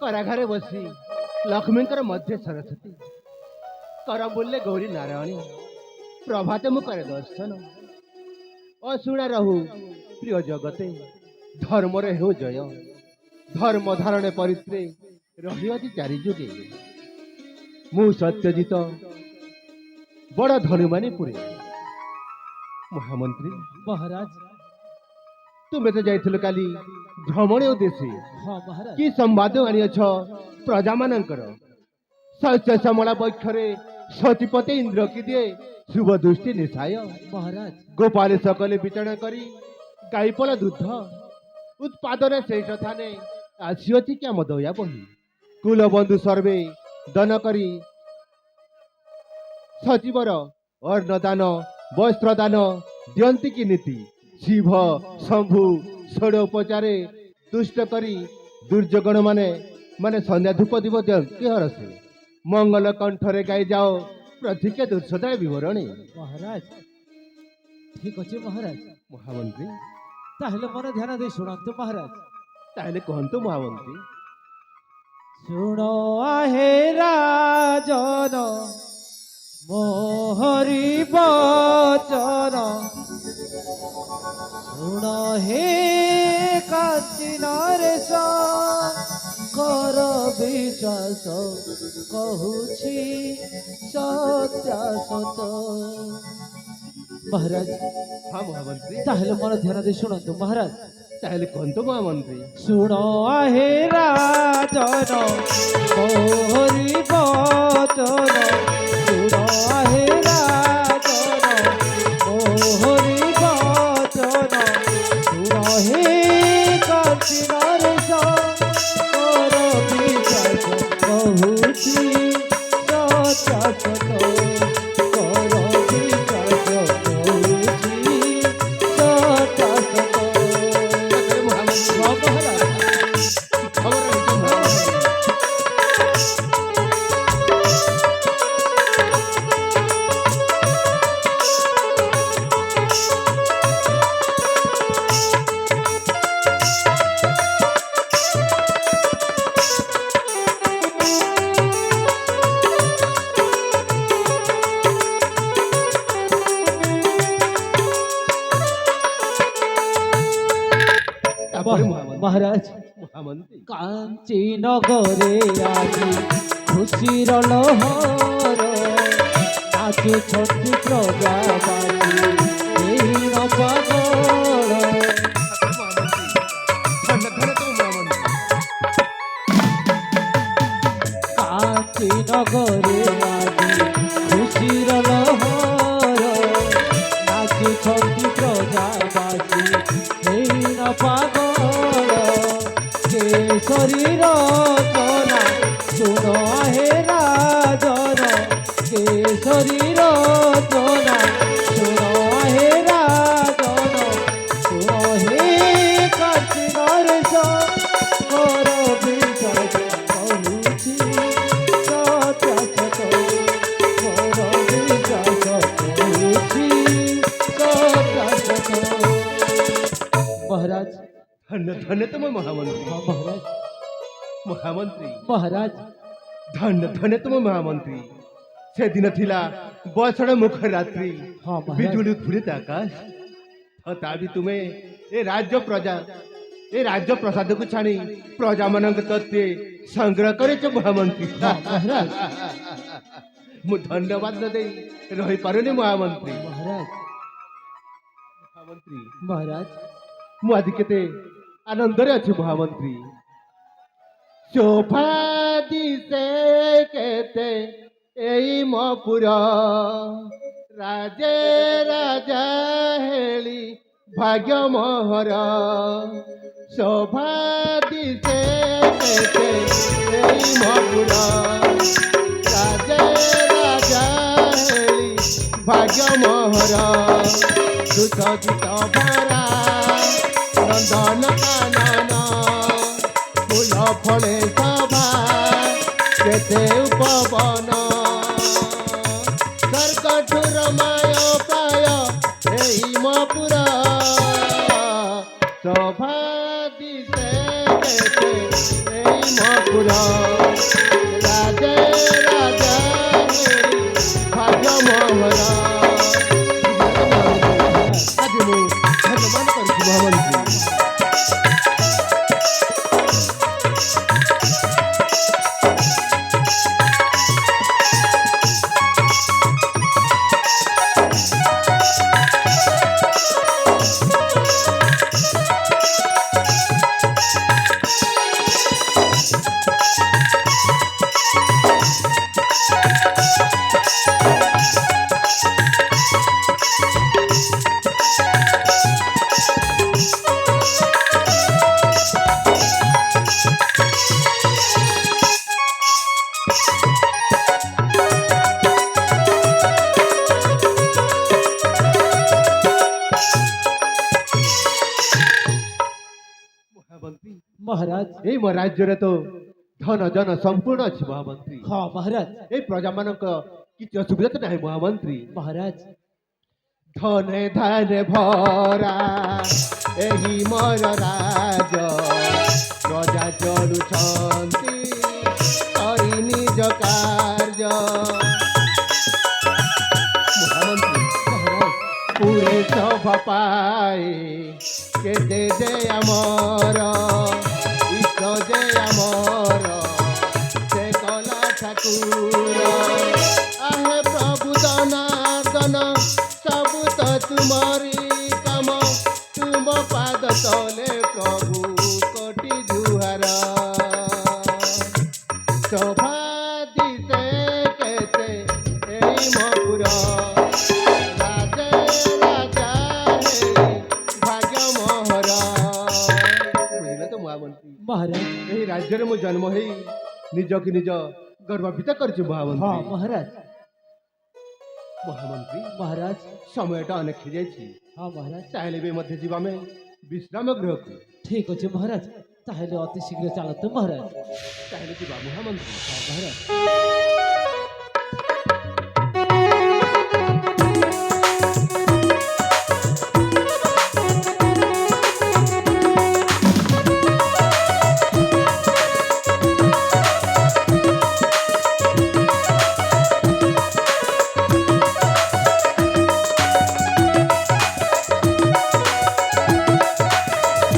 कराघरे बसी लक्ष्मींकर मध्य सरस्वती कर बोले गौरी नारायणी प्रभाते मु करे दर्शन अशुणा रहू प्रिय जगते धर्मर हो जय धर्म धारणे परित्रे रही चारि जुगे मु सत्यजित बड़ धनुमानी पुरे महामंत्री महाराज तुम्हें तो जाइथिल काली भ्रमण उद्देश्य हाँ महाराज कि संवाद आनिछ प्रजा मानकर शस्य श्यामला बक्षरे सतीपति इंद्र की दिए शुभ दृष्टि निशाय महाराज गोपाल सकले विचरण करी गाईपल दूध उत्पादन शेष थाने आसी क्या मदया बही कुल बंधु सर्वे दन करी सचिवर अन्नदान वस्त्रदान दियंती की नीति शिव शंभु षोड़ उपचारे तुष्ट करी दुर्योगण माने माने संध्या धूप दीप दियंती हरसे मंगल कंठरे गाई जाओ प्रतिज्ञा दुर्सदा विवरणी महाराज ठीक अच्छे महाराज महामंत्री ताहले मन ध्यान दे शुणु महाराज ताहले कहतु महामंत्री शुणो आहे राजन मोहरी बचन शुण हे काची नरेश कर विश्वास कहूछि सत्यासत महाराज हाँ महामंत्री ताहले मन ध्यान दे शुणु महाराज ताहले कहतु महामंत्री शुण आहे राजन मोहरी बचन शुण आहे राजन मोहरी बचन शुण हे काची नरेश कर विश्वास कहूछि सत्यासत कर विश्वास कहूछि सत्यासत महाराज महामंत्री कांची नगरे आजी खुशीर लहर नाचु छठी प्रजाबाजी एही पागल कांची नगरे आजी खुशीर लहर नाचु छठी प्रजाबाजी एही पागल केसरी रचना शुण हे राजन केसरी रचना शुण हे राजन शुण हे काची नरेश कर विश्वास कहूछि सत्यासत कर विश्वास कहूछि सत्यासत महाराज धन्य धन्य तुम महामंत्री हाँ महाराज महामंत्री महाराज धन्य धन्य तुम महामंत्री से दिन थिला बसड़ मुख रात्रि हाँ महाराज बिजुली उत्फुल्लित आकाश तथापि तुम्हें ए राज्य प्रसाद को छाणी प्रजा मान तत्व संग्रह करे महामंत्री हाँ महाराज मु धन्यवाद न दे रही पारुनी महामंत्री महाराज महामंत्री महाराज मु आज केते आनंदरे अच्छी महामंत्री शोभा दिसे केते एई मपुर राजे राजा हेली भाग्य मोहर शोभा दिसे केते एई मपुर राजे राजा हेली भाग्य मोहर दुख गीत भरा नंदन कानन फूल फले सभा केते उपवन सर्कठुर माय प्राय ରାମପୁର ଶୋଭା ଦିଶେ କେତେ ଏଇ ମପୁର ରାଜେ ରାଜା ହେରି ଭାଗ୍ୟ ମୋହର ଆଜି ମୁଁ ଧନ୍ୟବାଦ କରୁଛି ମହାମନ୍ତ୍ରୀ। ମହାମନ୍ତ୍ରୀ महाराज ଏଇ ମୋ ରାଜ୍ୟରେ ତ ଧନ ଜନ ସମ୍ପୂର୍ଣ୍ଣ ଅଛି ମହାମନ୍ତ୍ରୀ। हाँ महाराज ଏଇ ପ୍ରଜାମାନଙ୍କ କିଛି ଅସୁବିଧା ତ ନାହିଁ ମହାମନ୍ତ୍ରୀ। महाराज ଧନେ ଧାନେ ଭରା ଏହି ମୋର ରାଜ ପ୍ରଜା ଚଳୁଛନ୍ତି କରି ନିଜ କାର୍ଯ୍ୟ ମହାମନ୍ତ୍ରୀ महाराज ପୁରୀ ସଭା ପାଇ କେତେ ଯେ ଆମର ଇଷ୍ଟ ଯେ ଆମର ସେ କଲା ଠାକୁର ଆହେ ପ୍ରଭୁ ଜନାର୍ଦ୍ଦନ ସବୁ ତ ତୁମରି କାମ ତୁମ ପାଦ ତଳେ ପ୍ରଭୁ କୋଟି ଜୁହାର ଶୋଭା ଦିଶେ କେତେ ଏଇ ମପୁର ରାଜେ ରାଜା ହେରି ଭାଗ୍ୟ ମୋହର ବୁଝିଲେ ତ ମହାମନ୍ତ୍ରୀ। महाराज ଏହି ରାଜ୍ୟରେ ମୁଁ ଜନ୍ମ ହେଇ ନିଜକୁ ନିଜ ଗର୍ବିତ କରିଛି हाँ ମହାମନ୍ତ୍ରୀ। महाराज ମହାମନ୍ତ୍ରୀ महाराज ସମୟଟା ଅନେକ ହେଇଯାଇଛି हाँ महाराज ଚାହିଁଲେ ବି ମଧ୍ୟ ଯିବା ଆମେ ବିଶ୍ରାମ ଗୃହକୁ ठीक अच्छे महाराज ताहले अति शीघ्र चलते महाराज ଚାହିଁଲେ ଯିବା ମହାମନ୍ତ୍ରୀ। हाँ महाराज